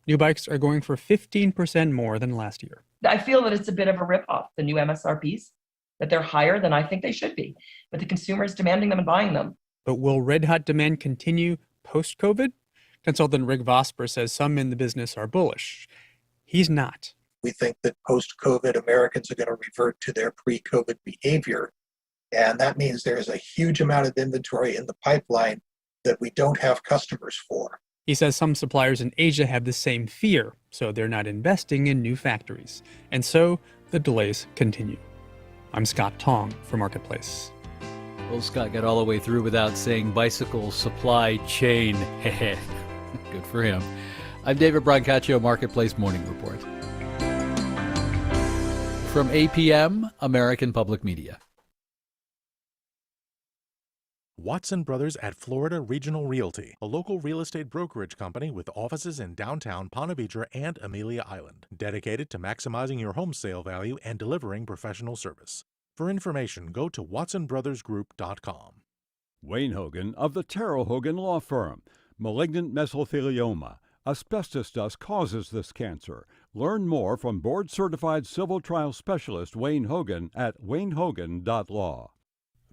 New bikes are going for 15% more than last year. I feel that it's a bit of a ripoff, the new MSRPs, that they're higher than I think they should be, but the consumer is demanding them and buying them. But will red hot demand continue post-COVID? Consultant Rick Vosper says some in the business are bullish. He's not. We think that post-COVID Americans are going to revert to their pre-COVID behavior. And that means there's a huge amount of inventory in the pipeline that we don't have customers for. He says some suppliers in Asia have the same fear, so they're not investing in new factories. And so the delays continue. I'm Scott Tong for Marketplace. Well, Scott got all the way through without saying bicycle supply chain. Good for him. I'm David Brancaccio, Marketplace Morning Report. From APM, American Public Media. Watson Brothers at Florida Regional Realty, a local real estate brokerage company with offices in downtown Ponte Vedra and Amelia Island, dedicated to maximizing your home sale value and delivering professional service. For information, go to watsonbrothersgroup.com. Wayne Hogan of the Terrell Hogan Law Firm. Malignant mesothelioma. Asbestos dust causes this cancer. Learn more from board-certified civil trial specialist Wayne Hogan at waynehogan.law.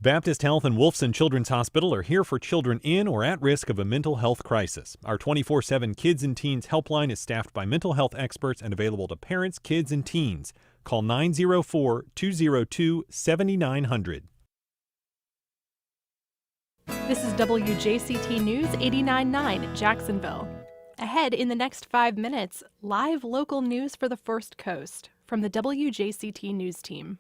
Baptist Health and Wolfson Children's Hospital are here for children in or at risk of a mental health crisis. Our 24/7 Kids and Teens helpline is staffed by mental health experts and available to parents, kids, and teens. Call 904-202-7900. This is WJCT News 89.9 Jacksonville. Ahead in the next 5 minutes, live local news for the First Coast from the WJCT News team.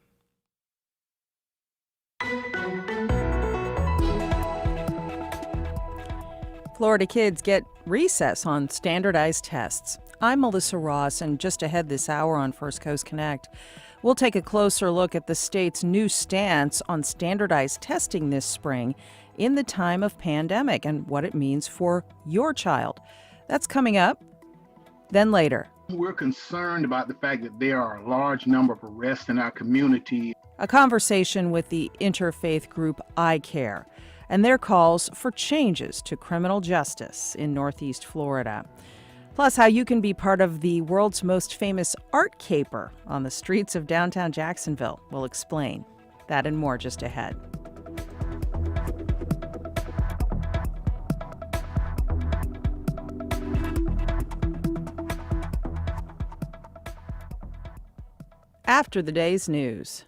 Florida kids get recess on standardized tests. I'm Melissa Ross, and just ahead this hour on First Coast Connect, we'll take a closer look at the state's new stance on standardized testing this spring in the time of pandemic and what it means for your child. That's coming up. Then later. We're concerned about the fact that there are a large number of arrests in our community. A conversation with the interfaith group iCare and their calls for changes to criminal justice in Northeast Florida. Plus, how you can be part of the world's most famous art caper on the streets of downtown Jacksonville. We'll explain that and more just ahead. After the day's news.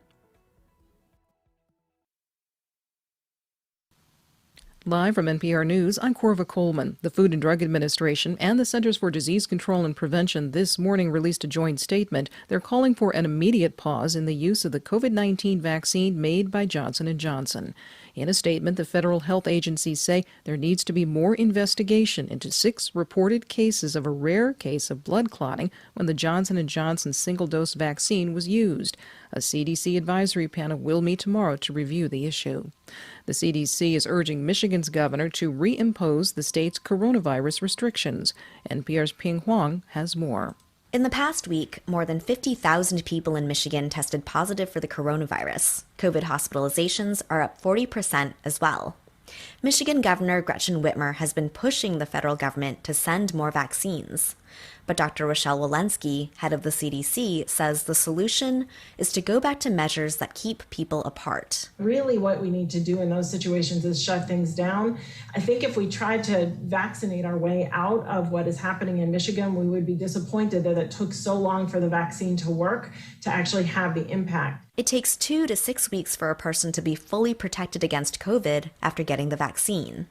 Live from NPR News, I'm Corva Coleman. The Food and Drug Administration and the Centers for Disease Control and Prevention this morning released a joint statement. They're calling for an immediate pause in the use of the COVID-19 vaccine made by Johnson & Johnson. In a statement, the federal health agencies say there needs to be more investigation into 6 reported cases of a rare case of blood clotting when the Johnson & Johnson single-dose vaccine was used. A CDC advisory panel will meet tomorrow to review the issue. The CDC is urging Michigan's governor to reimpose the state's coronavirus restrictions. NPR's Ping Huang has more. In the past week, more than 50,000 people in Michigan tested positive for the coronavirus. COVID hospitalizations are up 40% as well. Michigan Governor Gretchen Whitmer has been pushing the federal government to send more vaccines. But Dr. Rochelle Walensky, head of the CDC, says the solution is to go back to measures that keep people apart. Really what we need to do in those situations is shut things down. I think if we tried to vaccinate our way out of what is happening in Michigan, we would be disappointed that it took so long for the vaccine to work to actually have the impact. It takes 2 to 6 weeks for a person to be fully protected against COVID after getting the vaccine.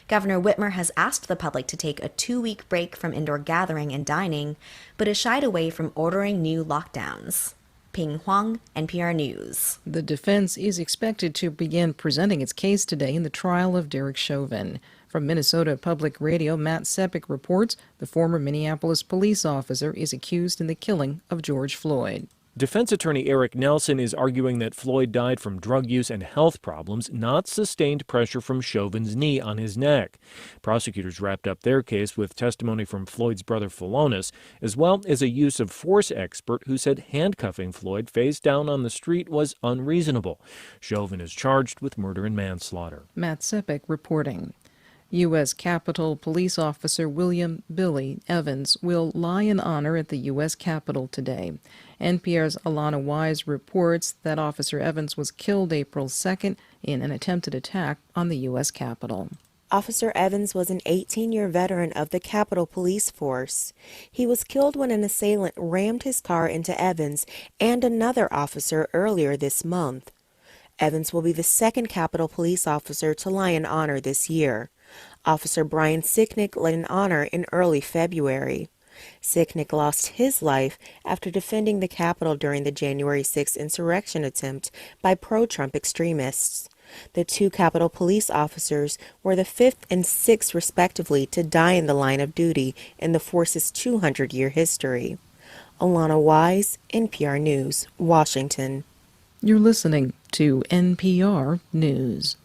Governor Whitmer has asked the public to take a 2-week break from indoor gathering and dining, but has shied away from ordering new lockdowns. Ping Huang, NPR News. The defense is expected to begin presenting its case today in the trial of Derek Chauvin. From Minnesota Public Radio, Matt Sepik reports the former Minneapolis police officer is accused in the killing of George Floyd. Defense attorney Eric Nelson is arguing that Floyd died from drug use and health problems, not sustained pressure from Chauvin's knee on his neck. Prosecutors wrapped up their case with testimony from Floyd's brother Philonise, as well as a use of force expert who said handcuffing Floyd face down on the street was unreasonable. Chauvin is charged with murder and manslaughter. Matt Sepik reporting. U.S. Capitol Police Officer William "Billy" Evans will lie in honor at the U.S. Capitol today. NPR's Alana Wise reports that Officer Evans was killed April 2nd in an attempted attack on the U.S. Capitol. Officer Evans was an 18-year veteran of the Capitol Police Force. He was killed when an assailant rammed his car into Evans and another officer earlier this month. Evans will be the second Capitol Police officer to lie in honor this year. Officer Brian Sicknick led in honor in early February. Sicknick lost his life after defending the Capitol during the January 6 insurrection attempt by pro-Trump extremists. The two Capitol Police officers were the fifth and sixth, respectively, to die in the line of duty in the force's 200-year history. Alana Wise, NPR News, Washington. You're listening to NPR News.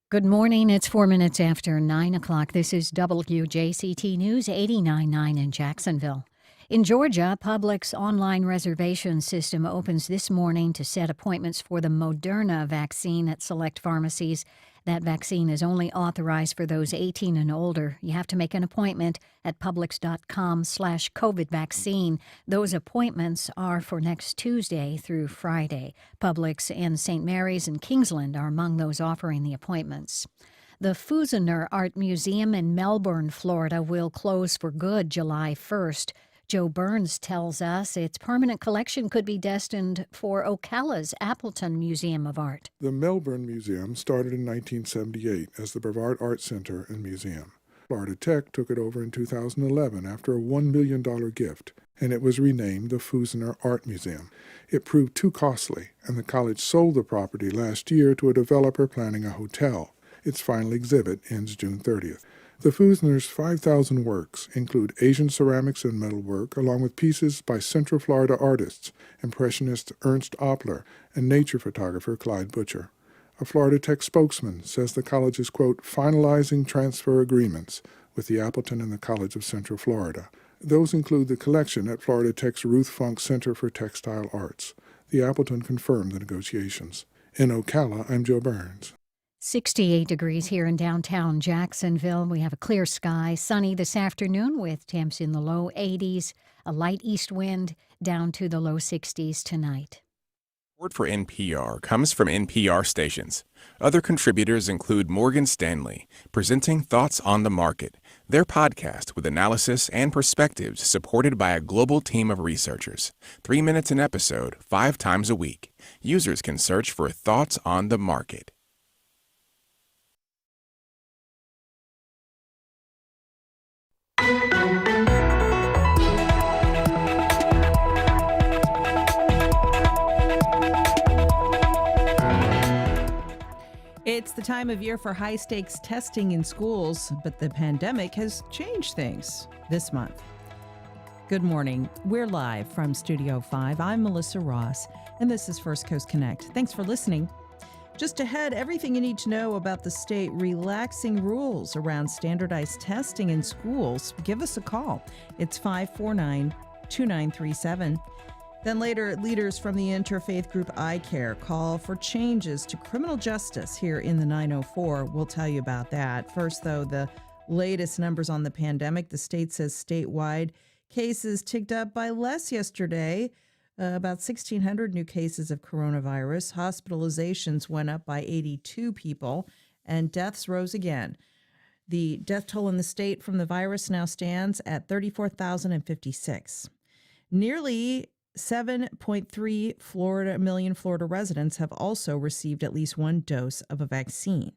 Good morning. It's 4 minutes after 9 o'clock. This is WJCT News 89.9 in Jacksonville. In Georgia, Publix online reservation system opens this morning to set appointments for the Moderna vaccine at select pharmacies. That vaccine is only authorized for those 18 and older. You have to make an appointment at publix.com/COVID vaccine. Those appointments are for next Tuesday through Friday. Publix and St. Mary's and Kingsland are among those offering the appointments. The Fusiner Art Museum in Melbourne, Florida, will close for good July 1st. Joe Burns tells us its permanent collection could be destined for Ocala's Appleton Museum of Art. The Melbourne Museum started in 1978 as the Brevard Art Center and Museum. Florida Tech took it over in 2011 after a $1 million gift, and it was renamed the Fusiner Art Museum. It proved too costly, and the college sold the property last year to a developer planning a hotel. Its final exhibit ends June 30th. The Fusiners' 5,000 works include Asian ceramics and metalwork, along with pieces by Central Florida artists, Impressionist Ernst Oppler and nature photographer Clyde Butcher. A Florida Tech spokesman says the college is, quote, finalizing transfer agreements with the Appleton and the College of Central Florida. Those include the collection at Florida Tech's Ruth Funk Center for Textile Arts. The Appleton confirmed the negotiations. In Ocala, I'm Joe Burns. 68 degrees here in downtown Jacksonville. We have a clear sky, sunny this afternoon with temps in the low 80s, a light east wind down to the low 60s tonight. Support for NPR comes from NPR stations. Other contributors include Morgan Stanley, presenting Thoughts on the Market, their podcast with analysis and perspectives supported by a global team of researchers. 3 minutes an episode, 5 times a week. Users can search for Thoughts on the Market. It's the time of year for high-stakes testing in schools, but the pandemic has changed things this month. Good morning. We're live from Studio 5. I'm Melissa Ross, and this is First Coast Connect. Thanks for listening. Just ahead, everything you need to know about the state relaxing rules around standardized testing in schools. Give us a call. It's 549-2937. Then later, leaders from the interfaith group iCare call for changes to criminal justice here in the 904. We'll tell you about that. First, though, the latest numbers on the pandemic. The state says statewide cases ticked up by less yesterday. About 1,600 new cases of coronavirus. Hospitalizations went up by 82 people, and deaths rose again. The death toll in the state from the virus now stands at 34,056. Nearly 7.3 million Florida residents have also received at least one dose of a vaccine.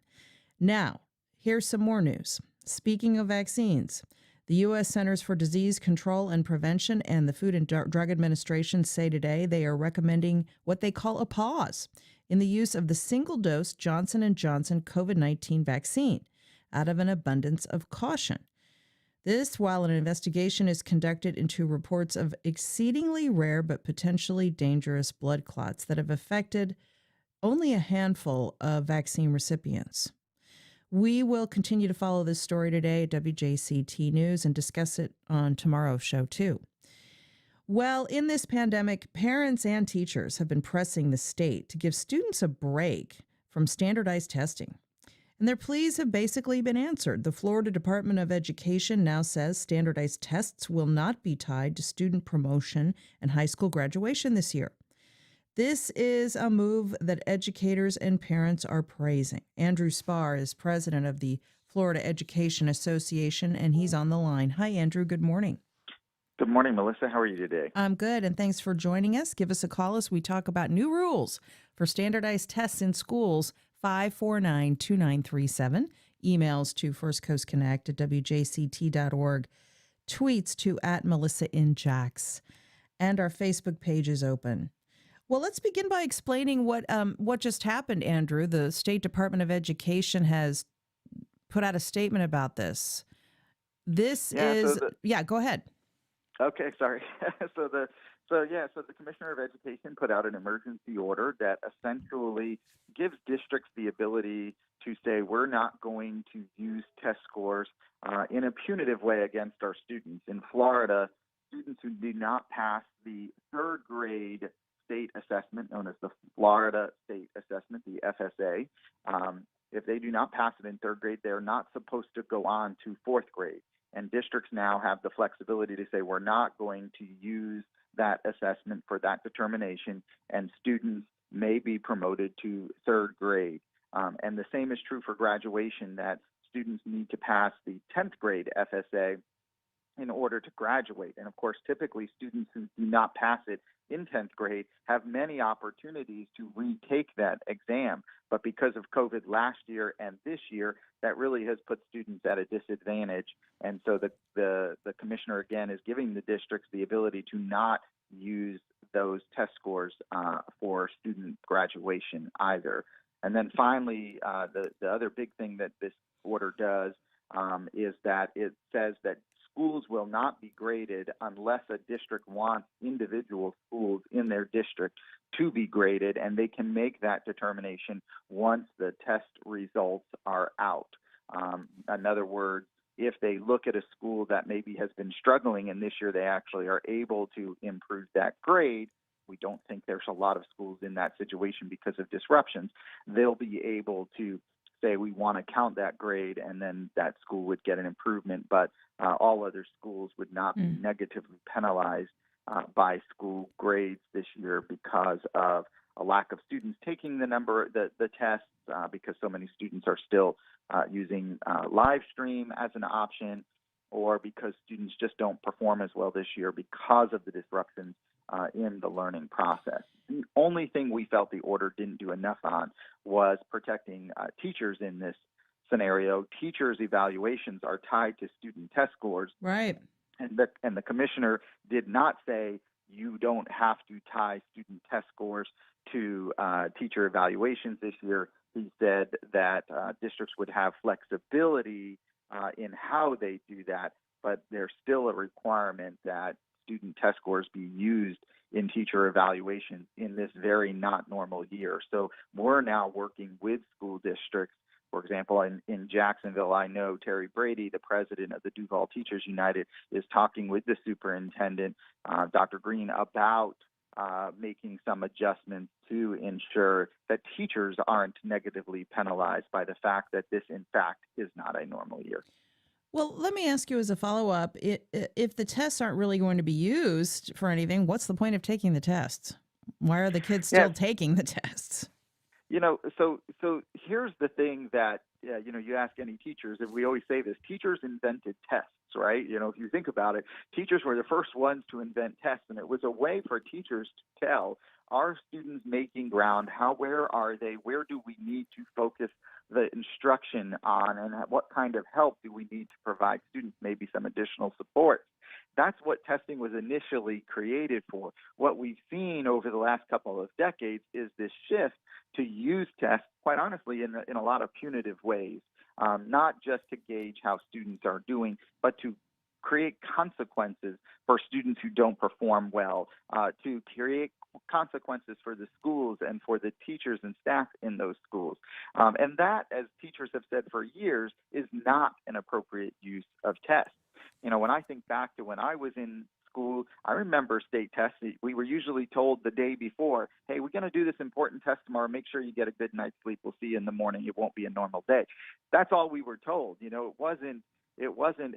Now, here's some more news. Speaking of vaccines, the U.S. Centers for Disease Control and Prevention and the Food and Drug Administration say today they are recommending what they call a pause in the use of the single-dose Johnson & Johnson COVID-19 vaccine out of an abundance of caution. This while an investigation is conducted into reports of exceedingly rare but potentially dangerous blood clots that have affected only a handful of vaccine recipients. We will continue to follow this story today at WJCT News and discuss it on tomorrow's show, too. Well, in this pandemic, parents and teachers have been pressing the state to give students a break from standardized testing. And their pleas have basically been answered. The Florida Department of Education now says standardized tests will not be tied to student promotion and high school graduation this year. This is a move that educators and parents are praising. Andrew Spar is president of the Florida Education Association, and he's on the line. Hi, Andrew. Good morning. Good morning, Melissa. How are you today? I'm good, and thanks for joining us. Give us a call as we talk about new rules for standardized tests in schools, 549-2937. Emails to firstcoastconnect@wjct.org. Tweets to @MelissaInJax. And our Facebook page is open. Well, let's begin by explaining what just happened, Andrew. The State Department of Education has put out a statement about this. Go ahead. Okay, sorry. So the Commissioner of Education put out an emergency order that essentially gives districts the ability to say we're not going to use test scores in a punitive way against our students. In Florida, students who do not pass the third grade state assessment, known as the Florida State Assessment, the FSA, if they do not pass it in third grade, they're not supposed to go on to fourth grade. And districts now have the flexibility to say we're not going to use that assessment for that determination, and students may be promoted to third grade. And the same is true for graduation, that students need to pass the 10th grade FSA in order to graduate. And of course, typically students who do not pass it in 10th grade have many opportunities to retake that exam. But because of COVID last year and this year, that really has put students at a disadvantage. And so the commissioner, again, is giving the districts the ability to not use those test scores for student graduation either. And then finally, the other big thing that this order does is that it says that schools will not be graded unless a district wants individual schools in their district to be graded, and they can make that determination once the test results are out. In other words, if they look at a school that maybe has been struggling and this year they actually are able to improve that grade, we don't think there's a lot of schools in that situation because of disruptions, they'll be able to say we want to count that grade, and then that school would get an improvement, but all other schools would not be negatively penalized by school grades this year because of a lack of students taking the tests, because so many students are still using live stream as an option, or because students just don't perform as well this year because of the disruptions in the learning process. The only thing we felt the order didn't do enough on was protecting teachers in this scenario. Teachers' evaluations are tied to student test scores. Right. And the commissioner did not say you don't have to tie student test scores to teacher evaluations this year. He said that districts would have flexibility in how they do that, but there's still a requirement that student test scores be used in teacher evaluations in this very not normal year. So we're now working with school districts. For example, in Jacksonville, I know Terry Brady, the president of the Duval Teachers United, is talking with the superintendent, Dr. Green, about making some adjustments to ensure that teachers aren't negatively penalized by the fact that this, in fact, is not a normal year. Well, let me ask you as a follow-up, if the tests aren't really going to be used for anything, what's the point of taking the tests? Why are the kids still taking the tests? So here's the thing that, you ask any teachers, and we always say this, teachers invented tests, right? If you think about it, teachers were the first ones to invent tests, and it was a way for teachers to tell, are students making ground? Where are they? Where do we need to focus the instruction on, and what kind of help do we need to provide students, maybe some additional support? That's what testing was initially created for. What we've seen over the last couple of decades is this shift to use tests, quite honestly, in a lot of punitive ways, not just to gauge how students are doing, but to create consequences for students who don't perform well, to create consequences for the schools and for the teachers and staff in those schools. And that, as teachers have said for years, is not an appropriate use of tests. When I think back to when I was in school, I remember state tests. We were usually told the day before, hey, we're going to do this important test tomorrow. Make sure you get a good night's sleep. We'll see you in the morning. It won't be a normal day. That's all we were told. You know, it wasn't,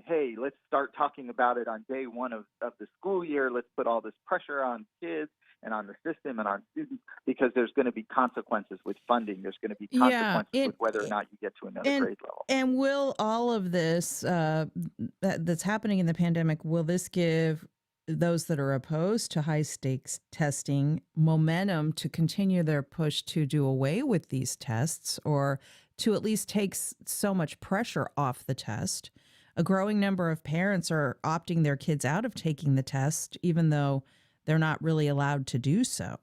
hey, let's start talking about it on day one of the school year. Let's put all this pressure on kids and on the system and on students, because there's going to be consequences with funding. There's going to be consequences with whether or not you get to another grade level. And will all of this that's happening in the pandemic, will this give those that are opposed to high stakes testing momentum to continue their push to do away with these tests, or to at least take so much pressure off the test? A growing number of parents are opting their kids out of taking the test, even though they're not really allowed to do so.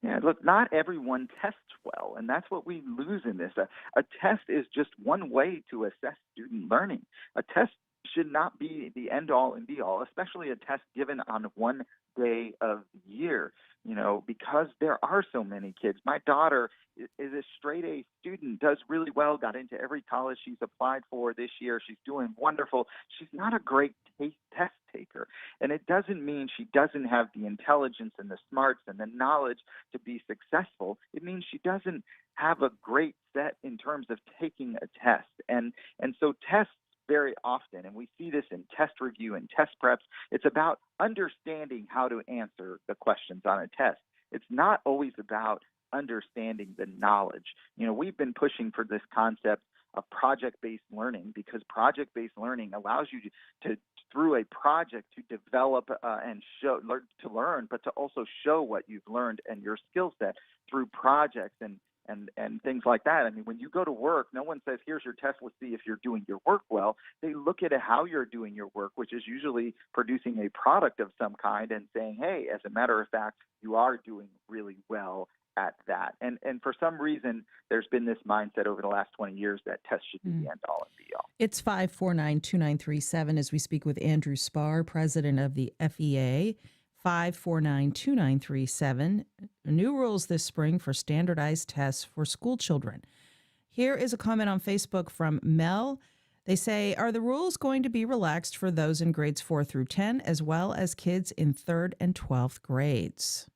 Yeah, look, not everyone tests well, and that's what we lose in this. A test is just one way to assess student learning. A test should not be the end-all and be-all, especially a test given on one day of the year, you know, because there are so many kids. My daughter is a straight A student, does really well, got into every college she's applied for this year. She's doing wonderful. She's not a great test taker. And it doesn't mean she doesn't have the intelligence and the smarts and the knowledge to be successful. It means she doesn't have a great set in terms of taking a test. And so tests very often, and we see this in test review and test preps, it's about understanding how to answer the questions on a test. It's not always about understanding the knowledge. You know, we've been pushing for this concept of project-based learning, because project-based learning allows you to through a project to develop and learn, but to also show what you've learned and your skill set through projects and things like that. I mean, when you go to work, no one says, here's your test, let's see if you're doing your work well. They look at how you're doing your work, which is usually producing a product of some kind, and saying, hey, as a matter of fact, you are doing really well at that. And for some reason, there's been this mindset over the last 20 years that tests should be the end all and be all. It's 549-2937 as we speak with Andrew Spar, president of the FEA. 549-2937. New rules this spring for standardized tests for school children. Here is a comment on Facebook from Mel. They say, are the rules going to be relaxed for those in grades 4 through 10, as well as kids in 3rd and 12th grades?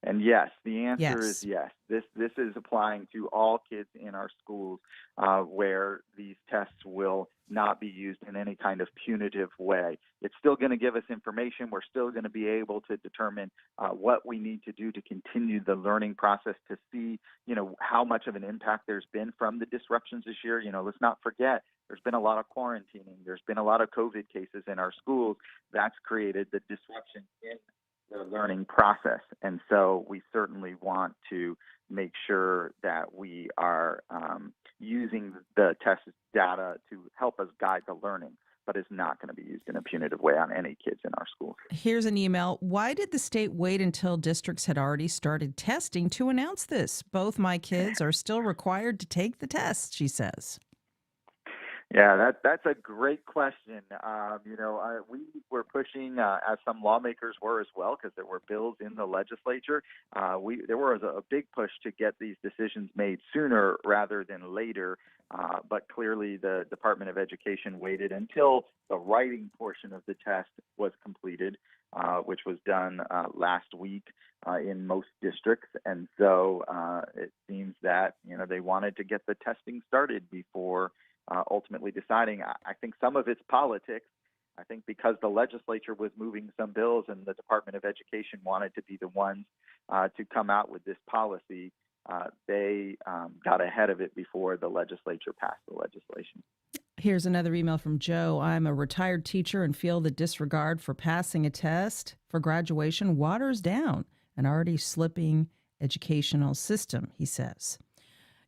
And yes, the answer is yes. This is applying to all kids in our schools where these tests will not be used in any kind of punitive way. It's still going to give us information. We're still going to be able to determine what we need to do to continue the learning process, to see, you know, how much of an impact there's been from the disruptions this year. You know, let's not forget, there's been a lot of quarantining. There's been a lot of COVID cases in our schools. That's created the disruption in the learning process. And so we certainly want to make sure that we are using the test data to help us guide the learning, but it's not going to be used in a punitive way on any kids in our schools. Here's an email. Why did the state wait until districts had already started testing to announce this? Both my kids are still required to take the test, she says. Yeah, that's a great question. We were pushing, as some lawmakers were as well, because there were bills in the legislature. There was a big push to get these decisions made sooner rather than later. But clearly, the Department of Education waited until the writing portion of the test was completed, which was done last week in most districts. And so it seems that they wanted to get the testing started before ultimately deciding. I think some of it's politics. I think because the legislature was moving some bills and the Department of Education wanted to be the ones to come out with this policy, they got ahead of it before the legislature passed the legislation. Here's another email from Joe. I'm a retired teacher and feel the disregard for passing a test for graduation waters down an already slipping educational system, he says.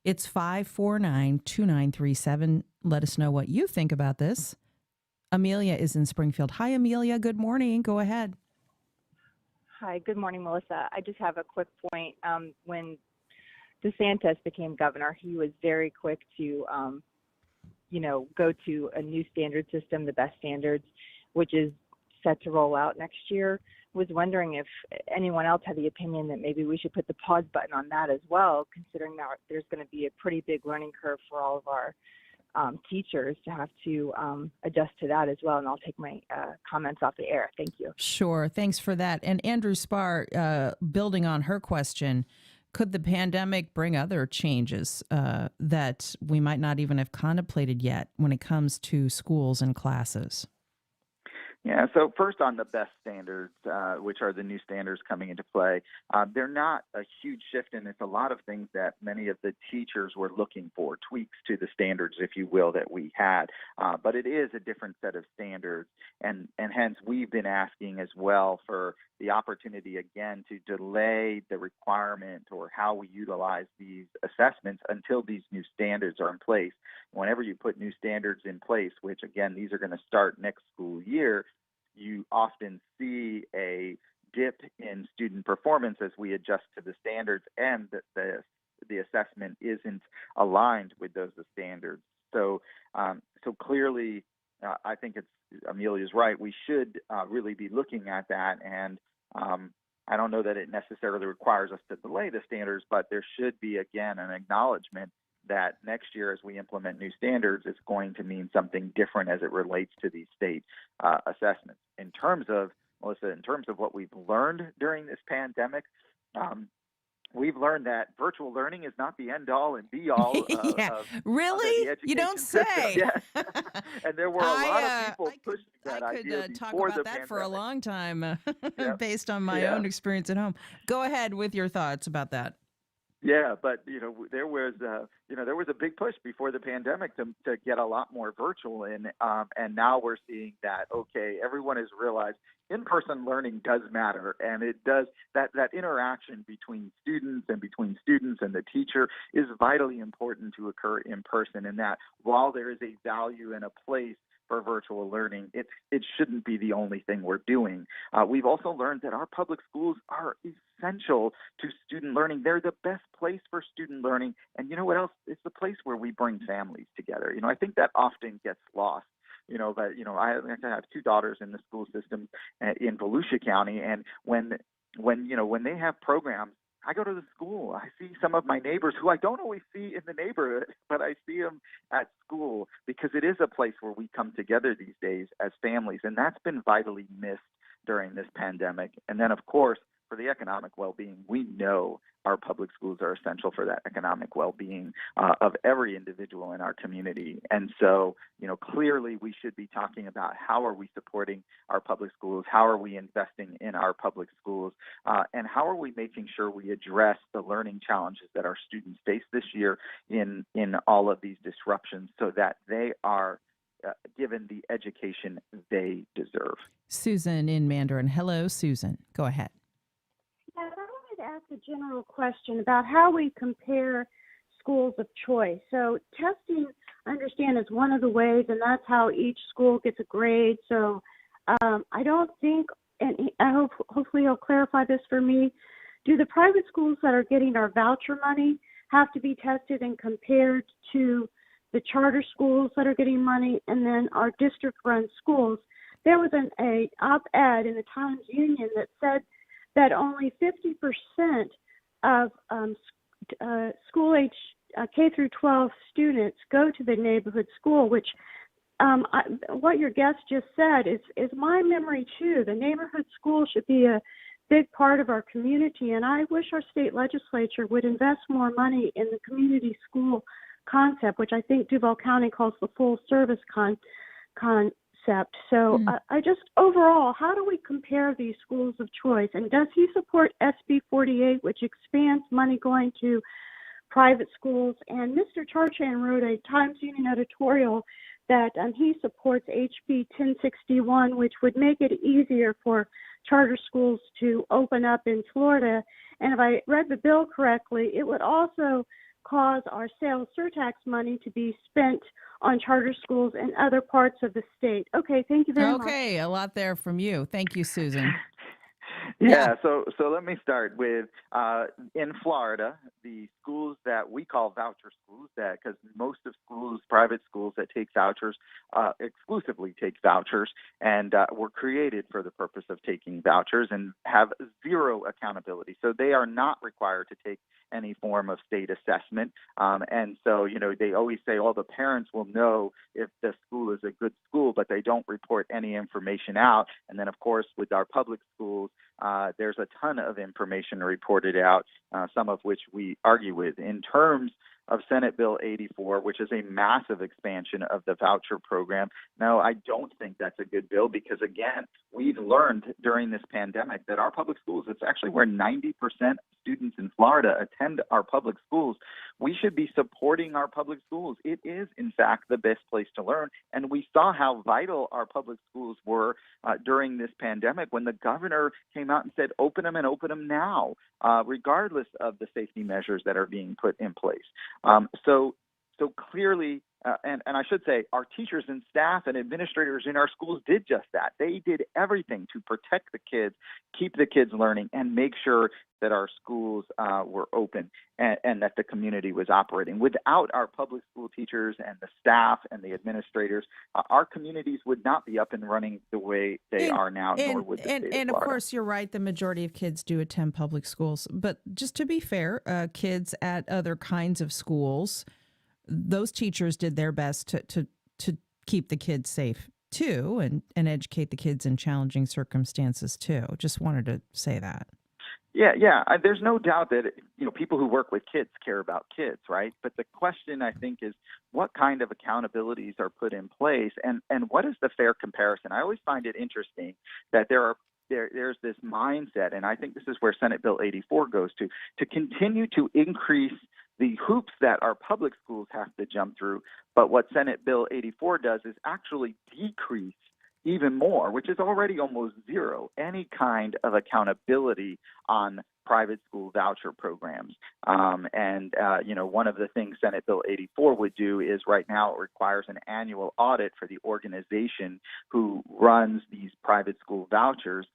It's 549-2937. Let us know what you think about this. Amelia is in Springfield. Hi, Amelia. Good morning. Go ahead. Hi. Good morning, Melissa. I just have a quick point. When DeSantis became governor, he was very quick to, go to a new standard system, the best standards, which is set to roll out next year. Was wondering if anyone else had the opinion that maybe we should put the pause button on that as well, considering that there's going to be a pretty big learning curve for all of our teachers to have to adjust to that as well. And I'll take my comments off the air. Thank you. Sure. Thanks for that. And Andrew Spar, building on her question, could the pandemic bring other changes that we might not even have contemplated yet when it comes to schools and classes? Yeah, so first on the BEST standards, which are the new standards coming into play, they're not a huge shift, and it's a lot of things that many of the teachers were looking for, tweaks to the standards, if you will, that we had. But it is a different set of standards, and hence we've been asking as well for the opportunity again to delay the requirement or how we utilize these assessments until these new standards are in place. Whenever you put new standards in place, which again, these are going to start next school year, you often see a dip in student performance as we adjust to the standards and the assessment isn't aligned with those standards. So clearly, I think Amelia's right. We should really be looking at that, and I don't know that it necessarily requires us to delay the standards, but there should be, again, an acknowledgement that next year as we implement new standards, it's going to mean something different as it relates to these state assessments. In terms of, Melissa, in terms of what we've learned during this pandemic, we've learned that virtual learning is not the end-all and be-all of really? The education You don't system. say. Yes. And there were a lot of people pushing that I idea could talk before about the that pandemic. for a long time Yep. based on my own experience at home. Go ahead with your thoughts about that. Yeah, but there was a big push before the pandemic to get a lot more virtual in, and now we're seeing that everyone has realized in-person learning does matter, and it does that interaction between students and the teacher is vitally important to occur in person, and that while there is a value and a place for virtual learning, it shouldn't be the only thing we're doing. We've also learned that our public schools are essential to student learning. They're the best place for student learning. And you know what else? It's the place where we bring families together. I think that often gets lost. But I have two daughters in the school system in Volusia County, and when they have programs, I go to the school. I see some of my neighbors who I don't always see in the neighborhood, but I see them at school because it is a place where we come together these days as families, and that's been vitally missed during this pandemic. And then, of course, for the economic well-being, we know our public schools are essential for that economic well-being of every individual in our community. And so, clearly we should be talking about how are we supporting our public schools, how are we investing in our public schools, and how are we making sure we address the learning challenges that our students face this year in all of these disruptions so that they are given the education they deserve. Susan in Mandarin. Hello, Susan. Go ahead. Yes, I wanted to ask a general question about how we compare schools of choice. So testing, I understand, is one of the ways, and that's how each school gets a grade. So I don't think, and hopefully he'll clarify this for me, do the private schools that are getting our voucher money have to be tested and compared to the charter schools that are getting money and then our district-run schools? There was an op-ed in the Times-Union that said that only 50% of school-age K through 12 students go to the neighborhood school, which what your guest just said is my memory too. The neighborhood school should be a big part of our community, and I wish our state legislature would invest more money in the community school concept, which I think Duval County calls the full service concept. So I just, overall, how do we compare these schools of choice? And does he support SB 48, which expands money going to private schools? And Mr. Charchan wrote a Times-Union editorial that he supports HB 1061, which would make it easier for charter schools to open up in Florida. And if I read the bill correctly, it would also cause our sales surtax money to be spent on charter schools in other parts of the state. Okay, thank you very much. Okay, a lot there from you. Thank you, Susan. Yeah, so let me start with in Florida, the schools that we call voucher schools, that because most of schools, private schools that take vouchers, exclusively take vouchers, and were created for the purpose of taking vouchers and have zero accountability. So they are not required to take any form of state assessment. And so, they always say, the parents will know if the school is a good school, but they don't report any information out. And then, of course, with our public schools, there's a ton of information reported out, some of which we argue with. In terms of Senate Bill 84, which is a massive expansion of the voucher program. No, I don't think that's a good bill because, again, we've learned during this pandemic that our public schools, it's actually where 90% of students in Florida attend our public schools. We should be supporting our public schools. It is, in fact, the best place to learn. And we saw how vital our public schools were during this pandemic when the governor came out and said, open them and open them now, regardless of the safety measures that are being put in place. So clearly, and I should say, our teachers and staff and administrators in our schools did just that. They did everything to protect the kids, keep the kids learning, and make sure that our schools were open and that the community was operating. Without our public school teachers and the staff and the administrators, our communities would not be up and running the way they are now, nor would the state of And of Florida. course, you're right. The majority of kids do attend public schools. But just to be fair, kids at other kinds of schools, those teachers did their best to keep the kids safe too, and educate the kids in challenging circumstances too. Just wanted to say that. Yeah. There's no doubt that people who work with kids care about kids, right? But the question, I think, is what kind of accountabilities are put in place, and what is the fair comparison? I always find it interesting that there's this mindset, and I think this is where Senate Bill 84 goes to continue to increase the hoops that our public schools have to jump through. But what Senate Bill 84 does is actually decrease even more, which is already almost zero, any kind of accountability on private school voucher programs. One of the things Senate Bill 84 would do is right now it requires an annual audit for the organization who runs these private school vouchers.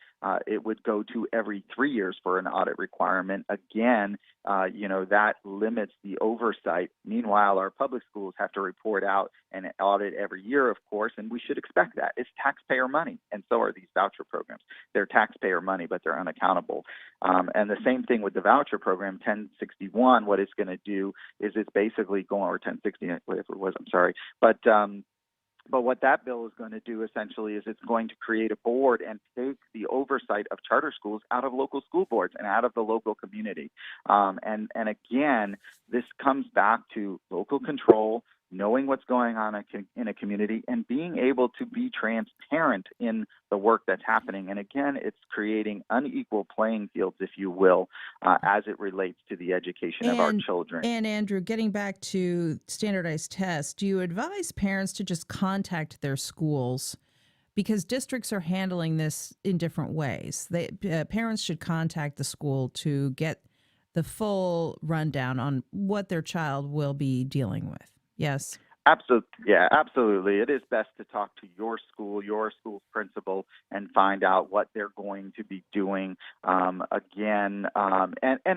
It would go to every 3 years for an audit requirement. Again, that limits the oversight. Meanwhile, our public schools have to report out and audit every year, of course, and we should expect that. It's taxpayer money, and so are these voucher programs. They're taxpayer money, but they're unaccountable. And the same thing with the voucher program, 1061, what it's going to do is it's basically going, or 1060, whatever it was, I'm sorry. But what that bill is going to do essentially is it's going to create a board and take the oversight of charter schools out of local school boards and out of the local community. And again, this comes back to local control, knowing what's going on in a community, and being able to be transparent in the work that's happening. And again, it's creating unequal playing fields, if you will, as it relates to the education of our children. And Andrew, getting back to standardized tests, do you advise parents to just contact their schools? Because districts are handling this in different ways. Parents should contact the school to get the full rundown on what their child will be dealing with. Yes. Absolutely. It is best to talk to your school's principal, and find out what they're going to be doing. And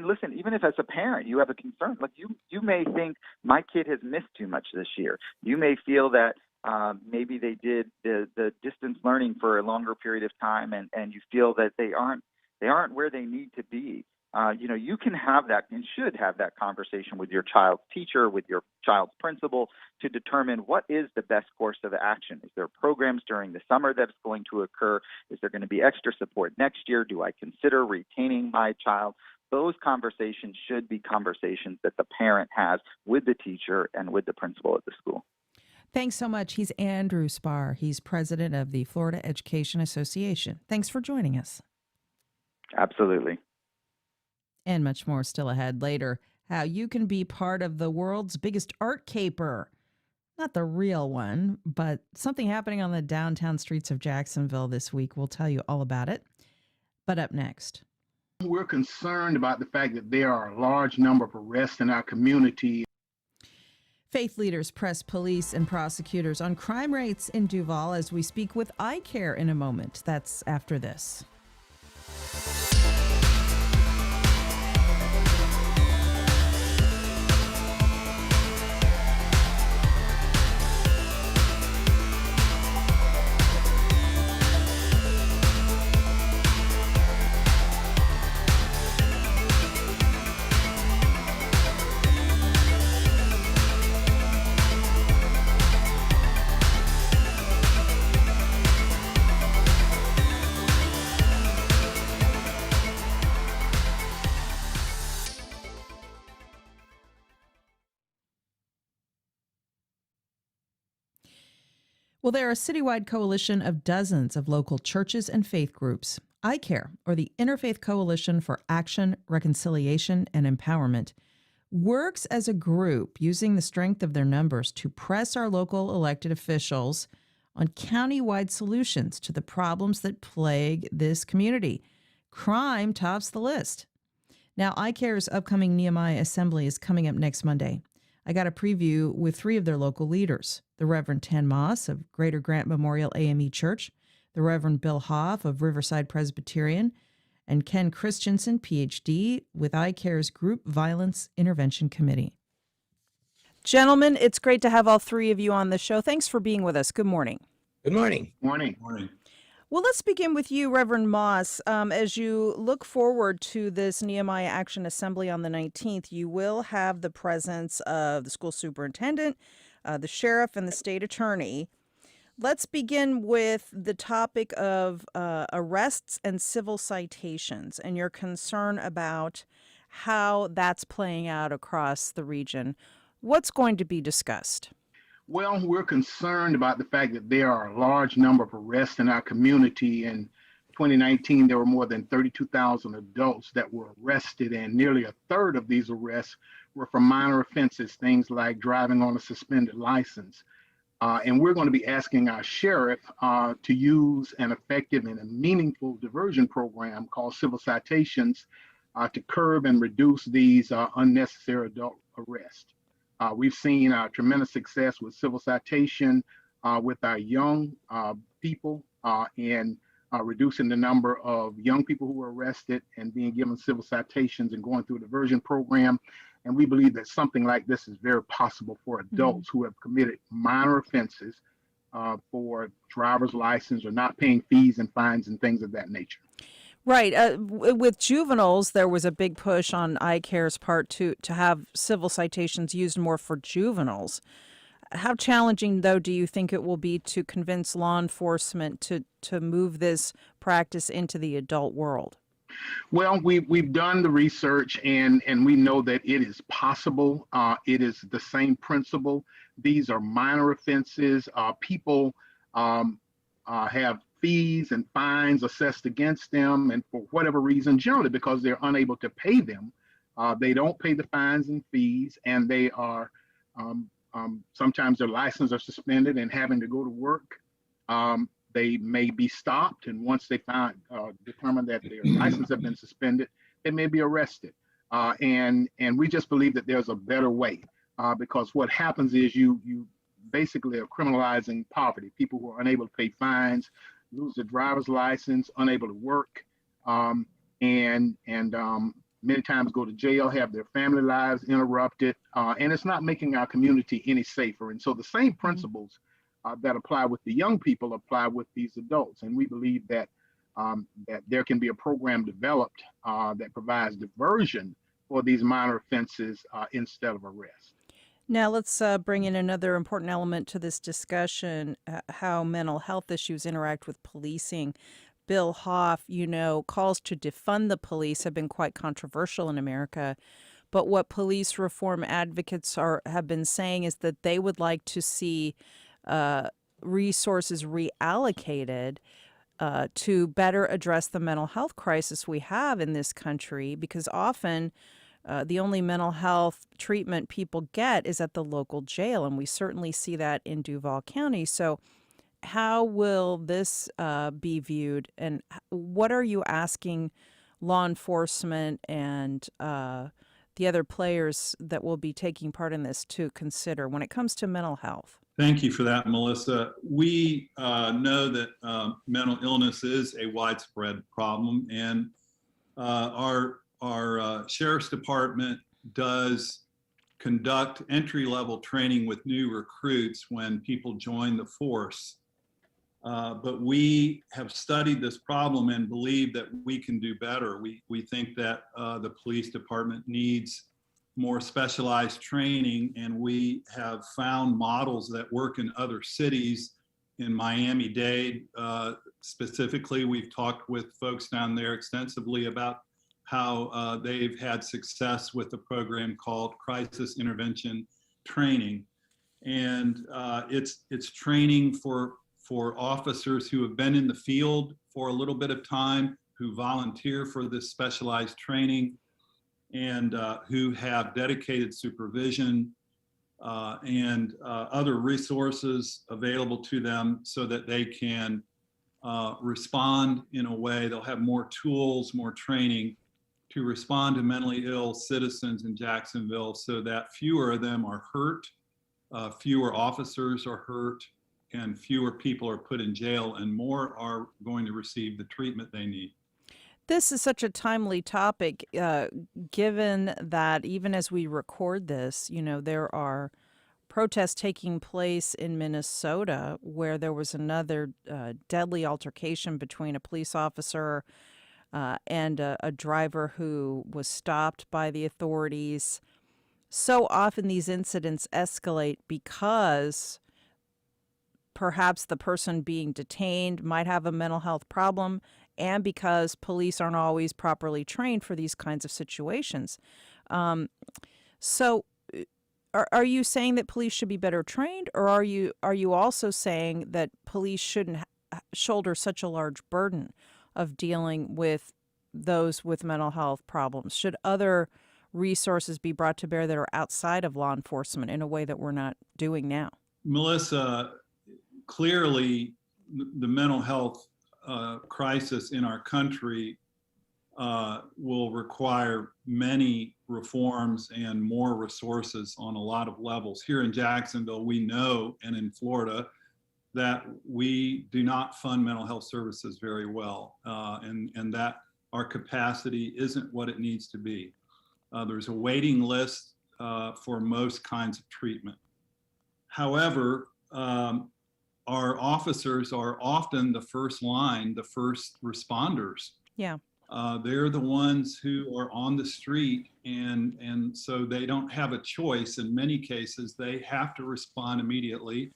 listen, even if as a parent you have a concern, like you may think my kid has missed too much this year. You may feel that maybe they did the distance learning for a longer period of time, and you feel that they aren't where they need to be. You can have that and should have that conversation with your child's teacher, with your child's principal, to determine what is the best course of action. Is there programs during the summer that's going to occur? Is there going to be extra support next year? Do I consider retaining my child? Those conversations should be conversations that the parent has with the teacher and with the principal at the school. Thanks so much. He's Andrew Spar. He's president of the Florida Education Association. Thanks for joining us. Absolutely. And much more still ahead later. How you can be part of the world's biggest art caper. Not the real one, but something happening on the downtown streets of Jacksonville this week. We'll tell you all about it. But up next. We're concerned about the fact that there are a large number of arrests in our community. Faith leaders press police and prosecutors on crime rates in Duval as we speak with iCare in a moment. That's after this. Well, they're a citywide coalition of dozens of local churches and faith groups. ICARE, or the Interfaith Coalition for Action, Reconciliation, and Empowerment, works as a group using the strength of their numbers to press our local elected officials on county-wide solutions to the problems that plague this community. Crime tops the list. Now, ICARE's upcoming Nehemiah Assembly is coming up next Monday. I got a preview with 3 of their local leaders, the Reverend Tan Moss of Greater Grant Memorial AME Church, the Reverend Bill Hoff of Riverside Presbyterian, and Ken Christensen, Ph.D., with ICARE's Group Violence Intervention Committee. Gentlemen, it's great to have all 3 of you on the show. Thanks for being with us. Good morning. Good morning. Morning. Morning. Well, let's begin with you, Reverend Moss. As you look forward to this Nehemiah Action Assembly on the 19th, you will have the presence of the school superintendent, the sheriff, and the state attorney. Let's begin with the topic of arrests and civil citations and your concern about how that's playing out across the region. What's going to be discussed? Well, we're concerned about the fact that there are a large number of arrests in our community. In 2019, there were more than 32,000 adults that were arrested, and nearly a third of these arrests were for minor offenses, things like driving on a suspended license. And we're going to be asking our sheriff to use an effective and a meaningful diversion program called civil citations to curb and reduce these unnecessary adult arrests. We've seen tremendous success with civil citation with our young people and reducing the number of young people who were arrested and being given civil citations and going through a diversion program. And we believe that something like this is very possible for adults who have committed minor offenses for driver's license or not paying fees and fines and things of that nature. Right. With juveniles, there was a big push on ICARE's part to have civil citations used more for juveniles. How challenging, though, do you think it will be to convince law enforcement to move this practice into the adult world? Well, we've done the research and we know that it is possible. It is the same principle. These are minor offenses. People have fees and fines assessed against them, and for whatever reason, generally because they're unable to pay them, they don't pay the fines and fees, and they are sometimes their licenses are suspended and having to go to work. They may be stopped, and once they determine that their license have been suspended, they may be arrested. And we just believe that there's a better way, because what happens is you basically are criminalizing poverty. People who are unable to pay fines, lose their driver's license, unable to work, and many times go to jail, have their family lives interrupted, and it's not making our community any safer. And so the same principles that apply with the young people apply with these adults. And we believe that that there can be a program developed that provides diversion for these minor offenses instead of arrest. Now let's bring in another important element to this discussion, how mental health issues interact with policing. Bill Hoff, calls to defund the police have been quite controversial in America. But what police reform advocates have been saying is that they would like to see resources reallocated to better address the mental health crisis we have in this country, because often the only mental health treatment people get is at the local jail, and we certainly see that in Duval County. So how will this be viewed, and what are you asking law enforcement and the other players that will be taking part in this to consider when it comes to mental health? Thank you for that, Melissa. We know that mental illness is a widespread problem, and our Sheriff's Department does conduct entry-level training with new recruits when people join the force. But we have studied this problem and believe that we can do better. We think that the police department needs more specialized training, and we have found models that work in other cities. In Miami-Dade specifically, we've talked with folks down there extensively about how they've had success with a program called Crisis Intervention Training. And it's training for for officers who have been in the field for a little bit of time, who volunteer for this specialized training, and who have dedicated supervision and other resources available to them so that they can respond in a way. They'll have more tools, more training to respond to mentally ill citizens in Jacksonville so that fewer of them are hurt, fewer officers are hurt, and fewer people are put in jail, and more are going to receive the treatment they need. This is such a timely topic, given that even as we record this, there are protests taking place in Minnesota where there was another deadly altercation between a police officer and a driver who was stopped by the authorities. So often these incidents escalate because perhaps the person being detained might have a mental health problem, and because police aren't always properly trained for these kinds of situations. So are you saying that police should be better trained, or are you also saying that police shouldn't shoulder such a large burden of dealing with those with mental health problems? Should other resources be brought to bear that are outside of law enforcement in a way that we're not doing now? Melissa, clearly the mental health crisis in our country will require many reforms and more resources on a lot of levels. Here in Jacksonville, we know, and in Florida, that we do not fund mental health services very well, and that our capacity isn't what it needs to be. There's a waiting list for most kinds of treatment. However, our officers are often the first line, the first responders. Yeah. They're the ones who are on the street, and so they don't have a choice. In many cases, they have to respond immediately.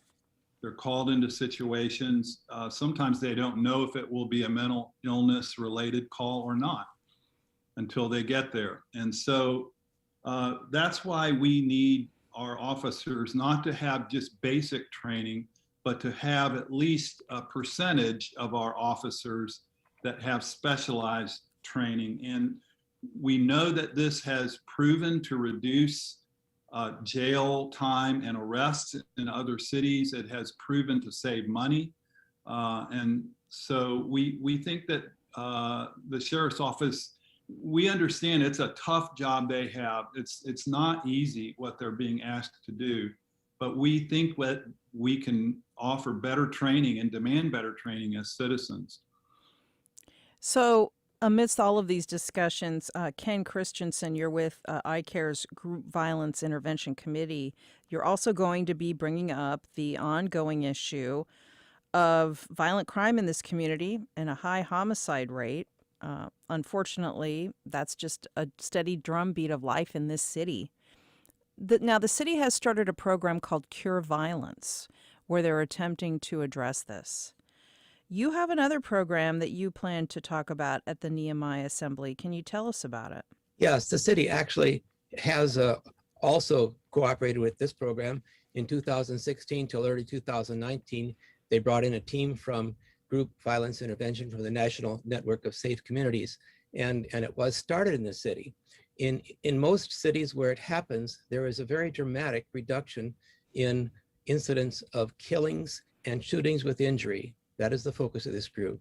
They're called into situations. Sometimes they don't know if it will be a mental illness related call or not until they get there. And so that's why we need our officers not to have just basic training, but to have at least a percentage of our officers that have specialized training. And we know that this has proven to reduce jail time and arrests in other cities. It has proven to save money. And so we think that the sheriff's office, we understand it's a tough job they have. It's not easy what they're being asked to do, but we think that we can offer better training and demand better training as citizens. So amidst all of these discussions, Ken Christensen, you're with ICARE's Group Violence Intervention Committee. You're also going to be bringing up the ongoing issue of violent crime in this community and a high homicide rate. Unfortunately, that's just a steady drumbeat of life in this city. Now, the city has started a program called Cure Violence, where they're attempting to address this. You have another program that you plan to talk about at the Nehemiah Assembly. Can you tell us about it? Yes, the city actually has also cooperated with this program. In 2016 till early 2019, they brought in a team from Group Violence Intervention from the National Network of Safe Communities, and it was started in the city. In most cities where it happens, there is a very dramatic reduction in incidents of killings and shootings with injury. That is the focus of this group.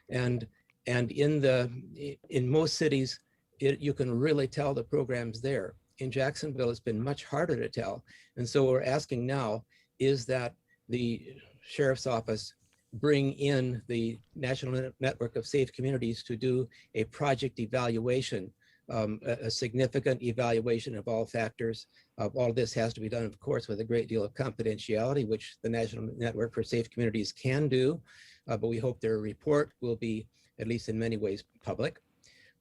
And in most cities, you can really tell the program's there. In Jacksonville, it's been much harder to tell. And so what we're asking now is that the sheriff's office bring in the National Network of Safe Communities to do a project evaluation, a significant evaluation of all factors. All this has to be done, of course, with a great deal of confidentiality, which the National Network for Safe Communities can do, but we hope their report will be, at least in many ways, public.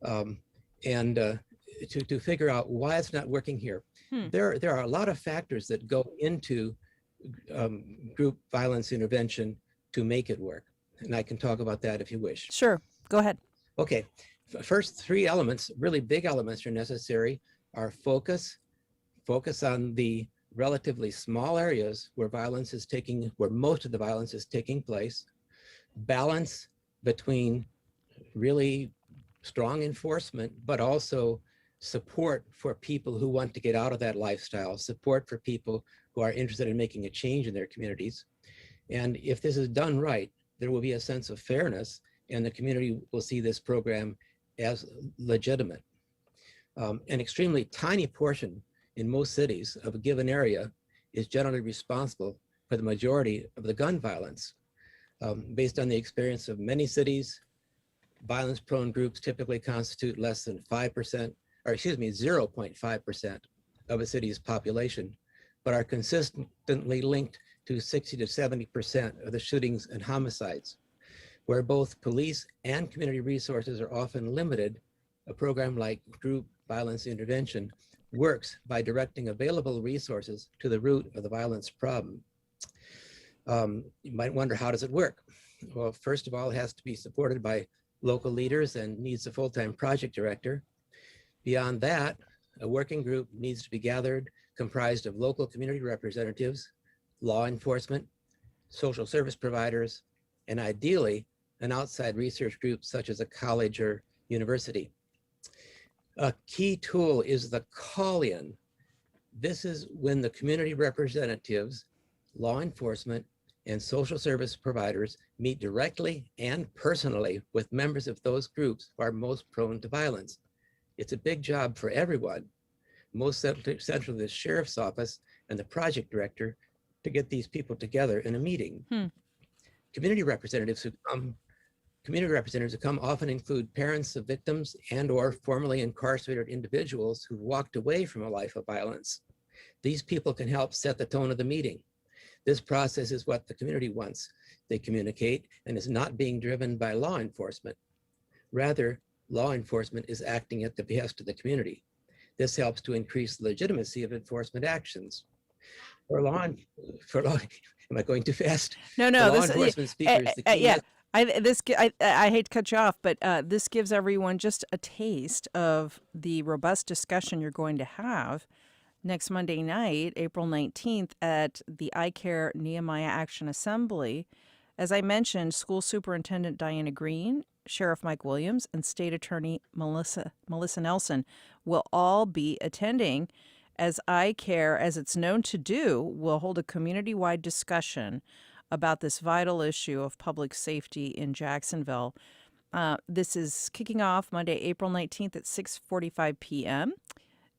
To figure out why it's not working here. There are a lot of factors that go into group violence intervention to make it work. And I can talk about that if you wish. Sure, go ahead. Okay, first three elements, really big elements are necessary, are focus on the relatively small areas where most of the violence is taking place, balance between really strong enforcement, but also support for people who want to get out of that lifestyle, support for people who are interested in making a change in their communities. And if this is done right, there will be a sense of fairness, and the community will see this program as legitimate. An extremely tiny portion in most cities of a given area is generally responsible for the majority of the gun violence. Based on the experience of many cities, violence-prone groups typically constitute less than 0.5% of a city's population, but are consistently linked to 60 to 70% of the shootings and homicides. Where both police and community resources are often limited, a program like group violence intervention works by directing available resources to the root of the violence problem. You might wonder, how does it work? Well, first of all, it has to be supported by local leaders and needs a full-time project director. Beyond that, a working group needs to be gathered, comprised of local community representatives, law enforcement, social service providers, and ideally, an outside research group such as a college or university. A key tool is the call-in. This is when the community representatives, law enforcement, and social service providers meet directly and personally with members of those groups who are most prone to violence. It's a big job for everyone, most central to the sheriff's office and the project director, to get these people together in a meeting. Community representatives who come often include parents of victims and or formerly incarcerated individuals who've walked away from a life of violence. These people can help set the tone of the meeting. This process is what the community wants. They communicate and is not being driven by law enforcement. Rather, law enforcement is acting at the behest of the community. This helps to increase the legitimacy of enforcement actions. Am I going too fast? No. For law enforcement speakers, the key is- I hate to cut you off, but this gives everyone just a taste of the robust discussion you're going to have next Monday night, April 19th, at the iCare Nehemiah Action Assembly. As I mentioned, School Superintendent Diana Green, Sheriff Mike Williams, and State Attorney Melissa Nelson will all be attending, as iCare, as it's known to do, will hold a community-wide discussion about this vital issue of public safety in Jacksonville. This is kicking off Monday, April 19th at 6:45 p.m.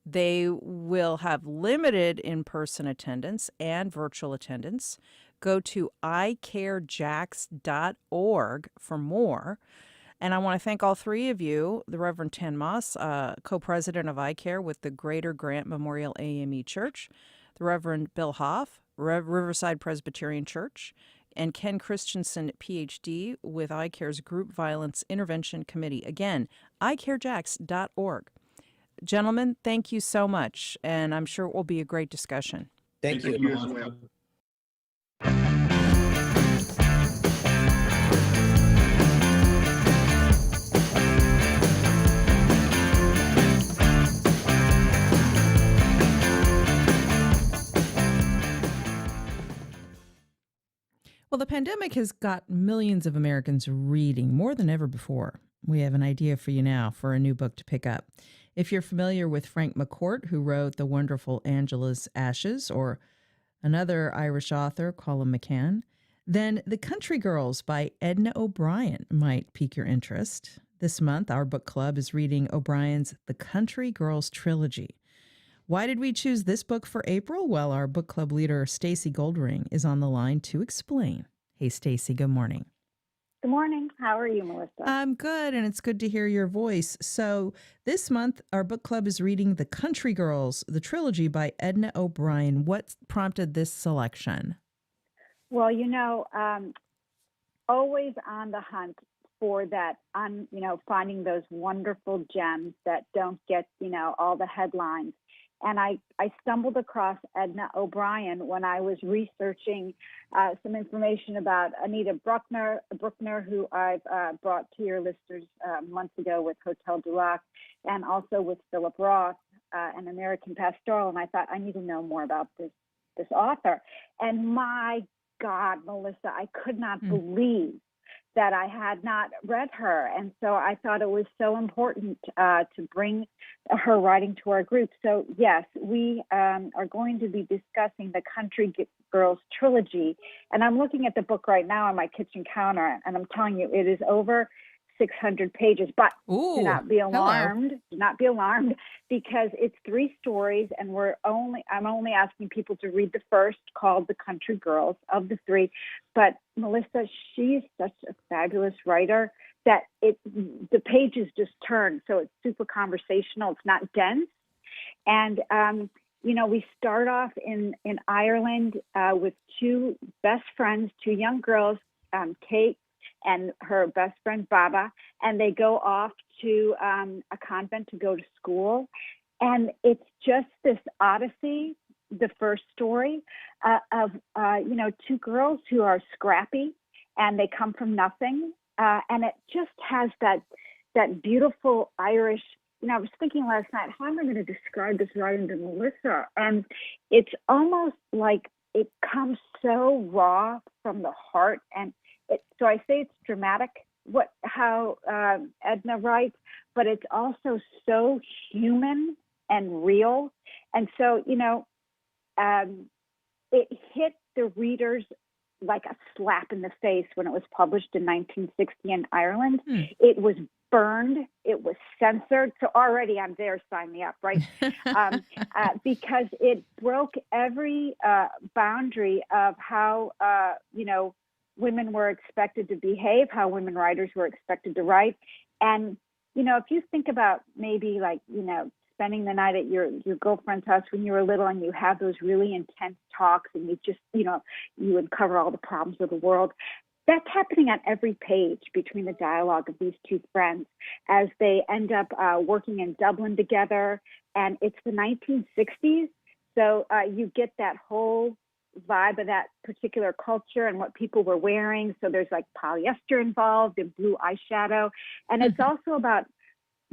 They will have limited in-person attendance and virtual attendance. Go to icarejax.org for more. And I want to thank all three of you, the Reverend Tan Moss, co-president of iCare with the Greater Grant Memorial AME Church, the Reverend Bill Hoff, Riverside Presbyterian Church, and Ken Christensen, PhD, with iCare's Group Violence Intervention Committee. Again, icarejax.org. Gentlemen, thank you so much, and I'm sure it will be a great discussion. Thank you. You as well. Well, the pandemic has got millions of Americans reading more than ever before. We have an idea for you now for a new book to pick up. If you're familiar with Frank McCourt, who wrote the wonderful Angela's Ashes, or another Irish author, Colum McCann, then The Country Girls by Edna O'Brien might pique your interest. This month, our book club is reading O'Brien's The Country Girls trilogy. Why did we choose this book for April? Well, our book club leader, Stacy Goldring, is on the line to explain. Hey, Stacy, good morning. Good morning. How are you, Melissa? I'm good, and it's good to hear your voice. So this month, our book club is reading The Country Girls, the trilogy by Edna O'Brien. What prompted this selection? Well, always on the hunt for that, finding those wonderful gems that don't get, all the headlines. And I stumbled across Edna O'Brien when I was researching some information about Anita Bruckner, who I've brought to your listeners months ago with Hotel du Lac, and also with Philip Roth, an American Pastoral. And I thought, I need to know more about this this author. And my God, Melissa, I could not believe that I had not read her. And so I thought it was so important to bring her writing to our group. So yes, we are going to be discussing the Country Girls trilogy. And I'm looking at the book right now on my kitchen counter, and I'm telling you, it is over 600 pages, but do not be alarmed. Do not be alarmed, because it's 3 stories, and I'm only asking people to read the first, called The Country Girls, of the 3. But Melissa, she's such a fabulous writer that the pages just turn. So it's super conversational. It's not dense. And, we start off in Ireland with 2 best friends, 2 young girls, Kate and her best friend Baba, and they go off to a convent to go to school. And it's just this odyssey, the first story, of 2 girls who are scrappy, and they come from nothing. And it just has that beautiful Irish, I was thinking last night, how am I going to describe this writing to Melissa? And it's almost like it comes so raw from the heart. And so I say it's dramatic, how Edna writes, but it's also so human and real. And so, it hit the readers like a slap in the face when it was published in 1960 in Ireland. It was burned. It was censored. So already I'm there, sign me up, right? Because it broke every boundary of how, women were expected to behave, how women writers were expected to write. And, if you think about maybe spending the night at your girlfriend's house when you were little, and you have those really intense talks, and you just, you would cover all the problems of the world. That's happening on every page between the dialogue of these 2 friends as they end up working in Dublin together. And it's the 1960s. So you get that whole vibe of that particular culture and what people were wearing. So there's like polyester involved and blue eyeshadow. And it's also about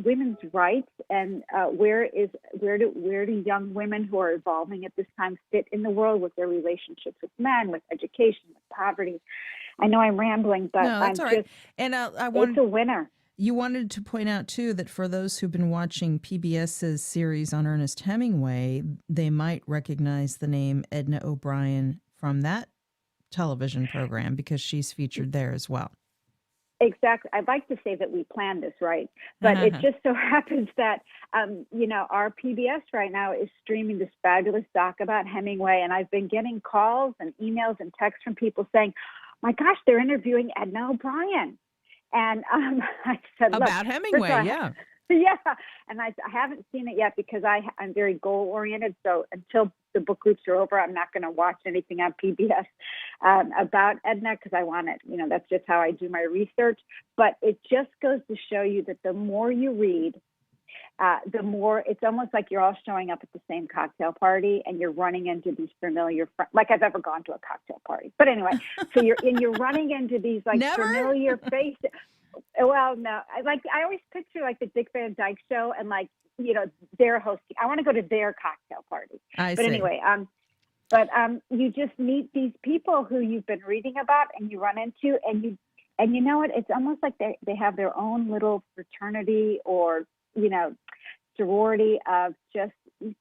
women's rights and where do young women who are evolving at this time fit in the world with their relationships with men, with education, with poverty. I know I'm rambling, but no, that's all right. And it's a winner. You wanted to point out, too, that for those who've been watching PBS's series on Ernest Hemingway, they might recognize the name Edna O'Brien from that television program because she's featured there as well. Exactly. I'd like to say that we planned this, right? But it just so happens that, our PBS right now is streaming this fabulous doc about Hemingway. And I've been getting calls and emails and texts from people saying, my gosh, they're interviewing Edna O'Brien. And I said, about Hemingway, yeah. Yeah. And I haven't seen it yet because I'm very goal oriented. So until the book groups are over, I'm not going to watch anything on PBS about Edna because I want it. That's just how I do my research. But it just goes to show you that the more you read, the more it's almost like you're all showing up at the same cocktail party and you're running into these familiar friends. Like I've ever gone to a cocktail party. But anyway, so you're running into these familiar faces. Well, no, I always picture like the Dick Van Dyke Show and they're hosting. I want to go to their cocktail party. I see. Anyway, you just meet these people who you've been reading about and you run into, and you know what? It's almost like they have their own little fraternity or sorority of just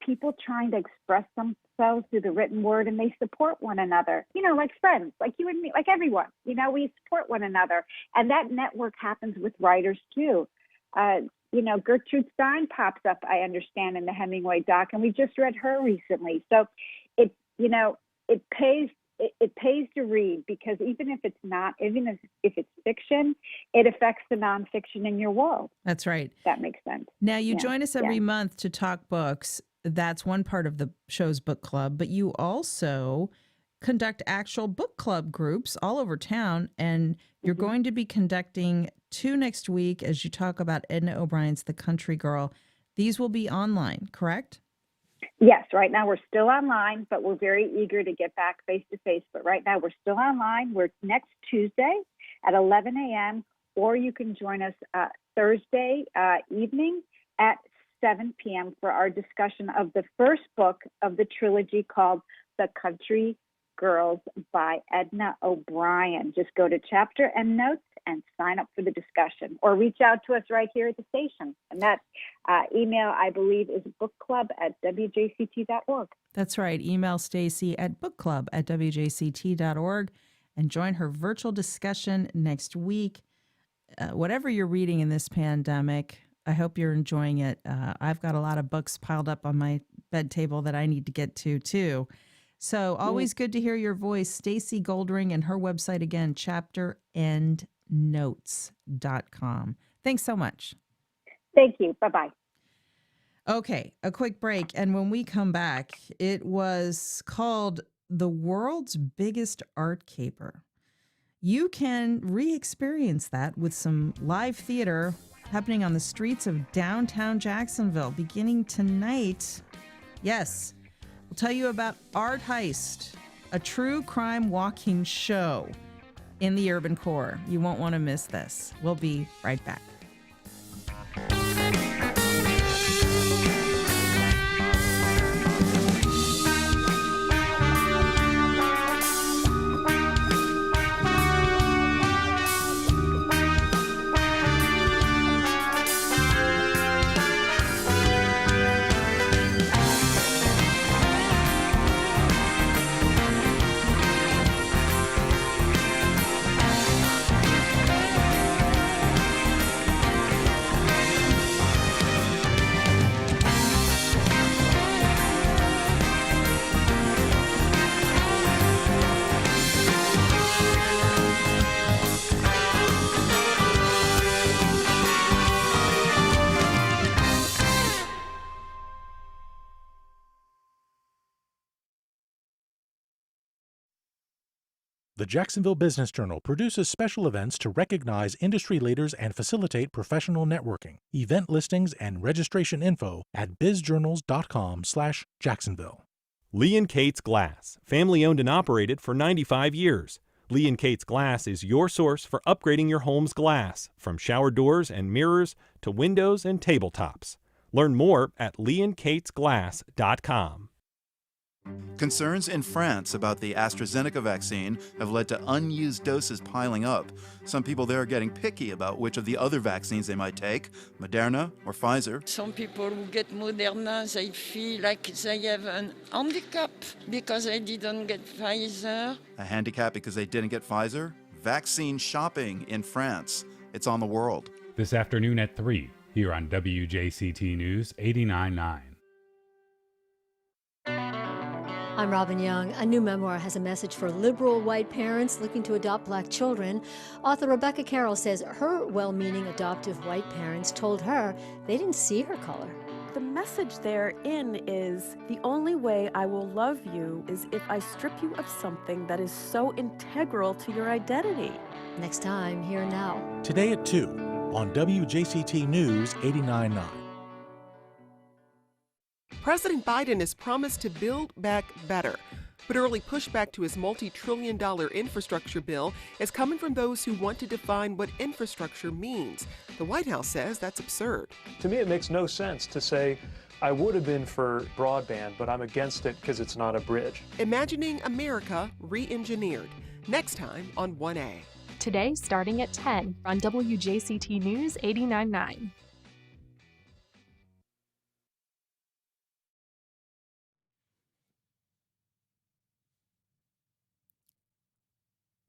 people trying to express themselves through the written word, and they support one another, like friends, like you and me, like everyone, we support one another. And that network happens with writers too. Gertrude Stein pops up, I understand, in the Hemingway doc, and we just read her recently. So it pays to read, because even if it's fiction, it affects the nonfiction in your world. That's right. That makes sense. Now, you join us every month to talk books. That's one part of the show's book club, but you also conduct actual book club groups all over town, and you're going to be conducting 2 next week as you talk about Edna O'Brien's The Country Girl. These will be online, correct? Yes, right now we're still online, but we're very eager to get back face-to-face. But right now we're still online. We're next Tuesday at 11 a.m., or you can join us Thursday evening at 7 p.m. for our discussion of the first book of the trilogy called the Country Girls by Edna O'Brien. Just go to Chapter End Notes and sign up for the discussion, or reach out to us right here at the station. And that email, I believe, is bookclub@wjct.org. That's right. Email Stacy at bookclub@wjct.org and join her virtual discussion next week. Whatever you're reading in this pandemic, I hope you're enjoying it. I've got a lot of books piled up on my bed table that I need to get to, too. So always good to hear your voice. Stacy Goldring, and her website again, chapterendnotes.com. Thanks so much. Thank you. Bye-bye. Okay, a quick break. And when we come back, it was called The World's Biggest Art Caper. You can re-experience that with some live theater happening on the streets of downtown Jacksonville beginning tonight. Yes, we'll tell you about Art Heist, a true crime walking show in the urban core. You won't want to miss this. We'll be right back. The Jacksonville Business Journal produces special events to recognize industry leaders and facilitate professional networking. Event listings and registration info at bizjournals.com/Jacksonville. Lee & Kate's Glass, family owned and operated for 95 years. Lee & Kate's Glass is your source for upgrading your home's glass, from shower doors and mirrors to windows and tabletops. Learn more at leeandkatesglass.com. Concerns in France about the AstraZeneca vaccine have led to unused doses piling up. Some people there are getting picky about which of the other vaccines they might take, Moderna or Pfizer. Some people who get Moderna, they feel like they have an handicap because they didn't get Pfizer. A handicap because they didn't get Pfizer? Vaccine shopping in France. It's on the world. This afternoon at 3, here on WJCT News 89.9. I'm Robin Young. A new memoir has a message for liberal white parents looking to adopt black children. Author Rebecca Carroll says her well-meaning adoptive white parents told her they didn't see her color. The message therein is the only way I will love you is if I strip you of something that is so integral to your identity. Next time, Here Now. Today at 2 on WJCT News 89.9. President Biden has promised to build back better, but early pushback to his multi-trillion-dollar infrastructure bill is coming from those who want to define what infrastructure means. The White House says that's absurd. To me, it makes no sense to say, I would have been for broadband, but I'm against it because it's not a bridge. Imagining America re-engineered. Next time on 1A. Today, starting at 10 on WJCT News 89.9.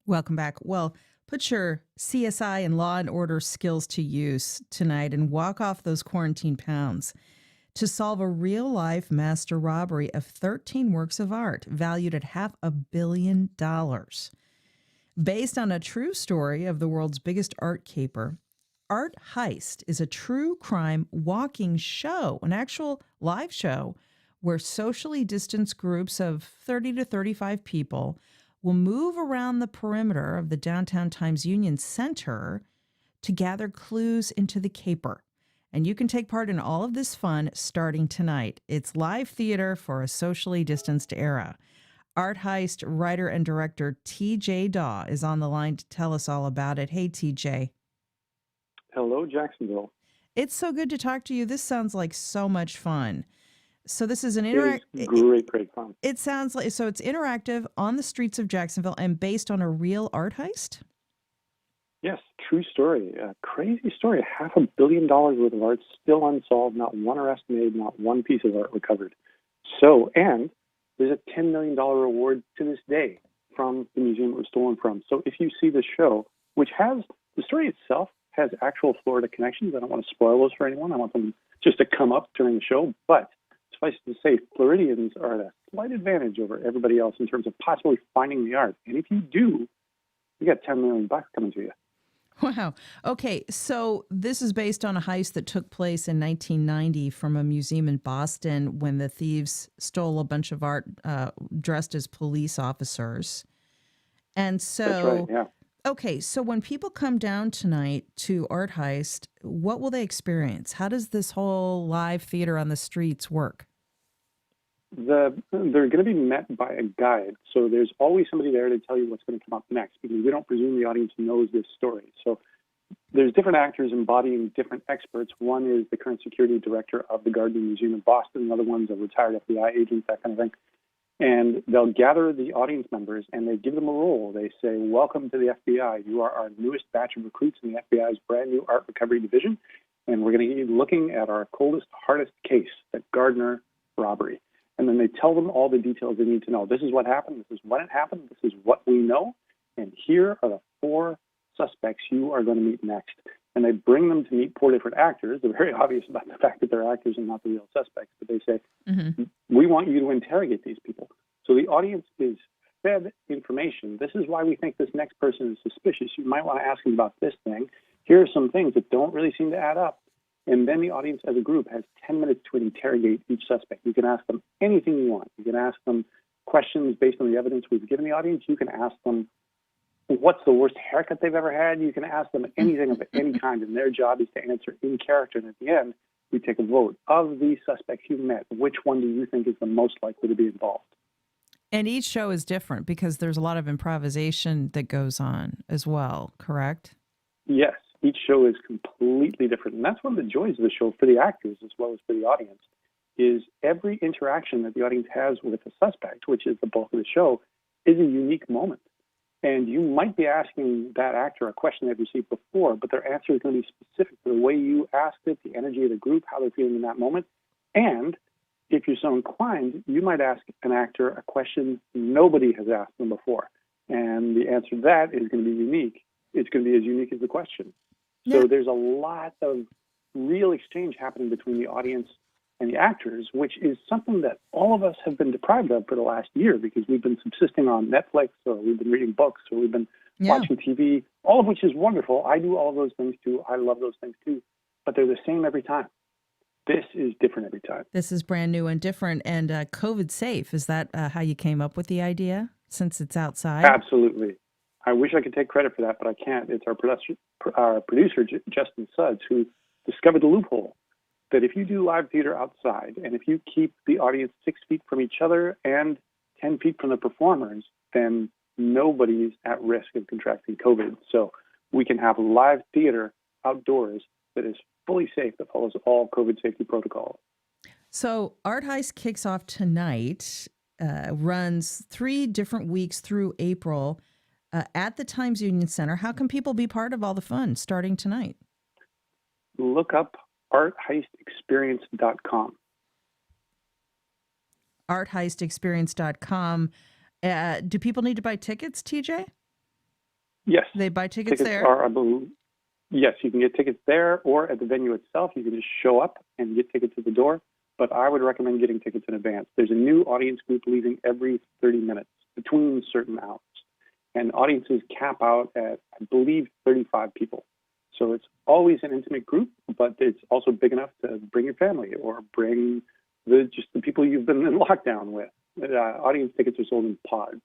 Welcome back. Well, put your CSI and law and order skills to use tonight and walk off those quarantine pounds to solve a real-life master robbery of 13 works of art valued at $500 million. Based on a true story of the world's biggest art caper, Art Heist is a true crime walking show, an actual live show where socially distanced groups of 30 to 35 people will move around the perimeter of the downtown Times Union Center to gather clues into the caper. And you can take part in all of this fun starting tonight. It's live theater for a socially distanced era. Art Heist writer and director TJ Daw is on the line to tell us all about it. Hey, TJ. Hello, Jacksonville. It's so good to talk to you. This sounds like so much fun. So this is an It is great fun. It sounds like, so it's interactive on the streets of Jacksonville and based on a real art heist? Yes, true story. Crazy story. $500 million worth of art still unsolved, not one arrest made, not one piece of art recovered. So, and there's a $10 million reward to this day from the museum it was stolen from. So if you see the show, which has, the story itself has actual Florida connections. I don't want to spoil those for anyone. I want them just to come up during the show. But suffice it to say, Floridians are at a slight advantage over everybody else in terms of possibly finding the art. And if you do, you got $10 million coming to you. Wow. Okay, so this is based on a heist that took place in 1990 from a museum in Boston when the thieves stole a bunch of art dressed as police officers. And so, that's right, yeah. Okay, so when people come down tonight to Art Heist, what will they experience? How does this whole live theater on the streets work? They're going to be met by a guide. So there's always somebody there to tell you what's going to come up next, because we don't presume the audience knows this story. So there's different actors embodying different experts. One is the current security director of the Gardner Museum in Boston. Another one's a retired FBI agent, that kind of thing. And they'll gather the audience members and they give them a role. They say, welcome to the FBI. You are our newest batch of recruits in the FBI's brand new art recovery division. And we're going to be looking at our coldest, hardest case, the Gardner robbery. And then they tell them all the details they need to know. This is what happened. This is when it happened. This is what we know. And here are the 4 suspects you are going to meet next. And they bring them to meet 4 different actors. They're very obvious about the fact that they're actors and not the real suspects. But they say, we want you to interrogate these people. So the audience is fed information. This is why we think this next person is suspicious. You might want to ask them about this thing. Here are some things that don't really seem to add up. And then the audience as a group has 10 minutes to interrogate each suspect. You can ask them anything you want. You can ask them questions based on the evidence we've given the audience. You can ask them what's the worst haircut they've ever had. You can ask them anything of any kind, and their job is to answer in character. And at the end, we take a vote. Of these suspects you met, which one do you think is the most likely to be involved? And each show is different because there's a lot of improvisation that goes on as well, correct? Yes. Each show is completely different. And that's one of the joys of the show for the actors as well as for the audience, is every interaction that the audience has with a suspect, which is the bulk of the show, is a unique moment. And you might be asking that actor a question they've received before, but their answer is going to be specific to the way you asked it, the energy of the group, how they're feeling in that moment. And if you're so inclined, you might ask an actor a question nobody has asked them before. And the answer to that is going to be unique. It's going to be as unique as the question. So there's a lot of real exchange happening between the audience and the actors, which is something that all of us have been deprived of for the last year because we've been subsisting on Netflix, or we've been reading books, or we've been watching TV, all of which is wonderful. I do all of those things too. I love those things too. But they're the same every time. This is different every time. This is brand new and different and COVID safe. Is that how you came up with the idea, since it's outside? Absolutely. I wish I could take credit for that, but I can't. It's our producer, Justin Sudds, who discovered the loophole that if you do live theater outside and if you keep the audience 6 feet from each other and 10 feet from the performers, then nobody's at risk of contracting COVID. So we can have live theater outdoors that is fully safe, that follows all COVID safety protocols. So Art Heist kicks off tonight, runs 3 different weeks through April. At the Times Union Center. How can people be part of all the fun starting tonight? Look up artheistexperience.com. Artheistexperience.com. Do people need to buy tickets, TJ? Yes. They buy tickets there? Yes, you can get tickets there or at the venue itself. You can just show up and get tickets at the door. But I would recommend getting tickets in advance. There's a new audience group leaving every 30 minutes between certain hours. And audiences cap out at, I believe, 35 people. So it's always an intimate group, but it's also big enough to bring your family or bring just the people you've been in lockdown with. Audience tickets are sold in pods.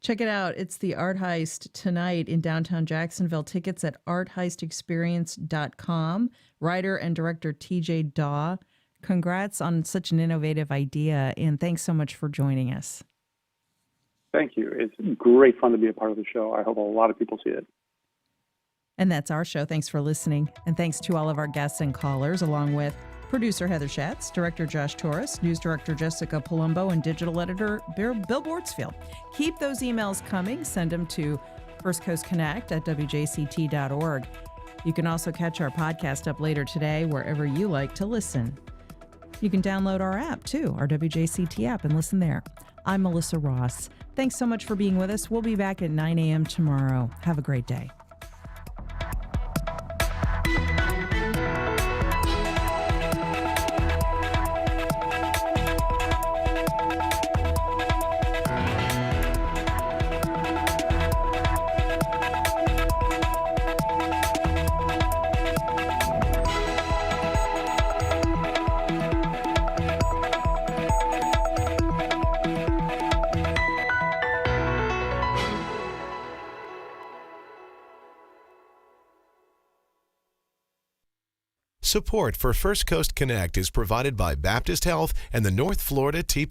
Check it out. It's the Art Heist tonight in downtown Jacksonville. Tickets at artheistexperience.com. Writer and director TJ Daw. Congrats on such an innovative idea, and thanks so much for joining us. Thank you. It's great fun to be a part of the show. I hope a lot of people see it. And that's our show. Thanks for listening. And thanks to all of our guests and callers, along with Producer Heather Schatz, Director Josh Torres, News Director Jessica Palumbo, and Digital Editor Bill Bortsfield. Keep those emails coming. Send them to First Coast Connect at wjct.org. You can also catch our podcast up later today wherever you like to listen. You can download our app, too, our WJCT app, and listen there. I'm Melissa Ross. Thanks so much for being with us. We'll be back at 9 a.m. tomorrow. Have a great day. Support for First Coast Connect is provided by Baptist Health and the North Florida TP